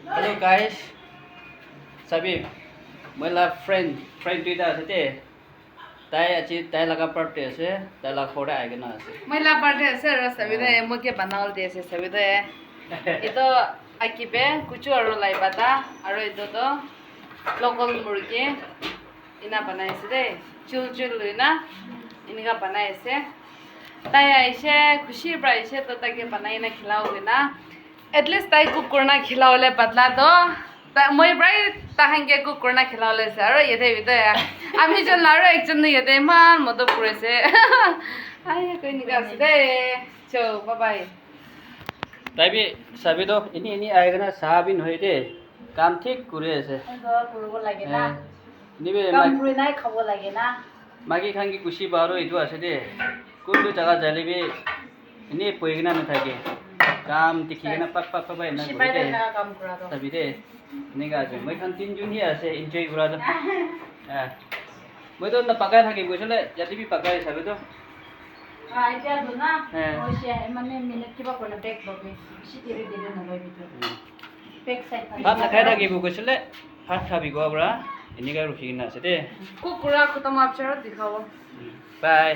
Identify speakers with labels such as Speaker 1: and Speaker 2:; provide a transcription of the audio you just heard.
Speaker 1: Hello guys, sabi, mela friend tuida ase tai laga birthday ase, tai laga khore aigena ase.
Speaker 2: Mela birthday ase ro sabi de moke banal de ase sabi de. Ito akibe kuchu aro lai bata aro ito to local murgi ina banai ase de. Chul luina inika banai ase. Tai aise khushi pra aise to take banai na khilao na. At least tai cook korna khilao le patla to মই প্রায় তাহাঙ্গে cook করনা খেলা লেছে আর এতে ভিতরে আমি জন আর একজন এতে মান মতো করেছে আই কই নিকা আছে দে চো bye bye
Speaker 1: Tapi sabi to ini aigena sabin hoi de কাম ঠিক করে আছে
Speaker 2: করব লাগে না
Speaker 1: নিবে
Speaker 2: কাম করে নাই খাব লাগে না
Speaker 1: মাগি খাঙ্গি কুশি বারো ইটো আছে দে কোনটো জায়গা যালিবি ইনি পইগনা না থাকে কাম দেখিনা পাক পাই না
Speaker 2: সিপাই দে কাম করা তো
Speaker 1: sabi de নিগা আছে মই খান তিনজন হি আছে এনজয় করা তো হ্যাঁ মই তো না পাকাই থাকি বুঝলে যাদিবি পাকাই সাবে তো
Speaker 2: আইডিয়া দো না ওই সে মানে মিনিট কিবা কোন টেক বগে সিটিরে দিলে না ভাই ভিতর টেক সাইড
Speaker 1: ভাত না খাই থাকি বুঝলে ভাত খাবি গো আমরা এনিগা রুখি না আছে দে
Speaker 2: কুকুরা খতম আপচার দেখাবো
Speaker 1: বাই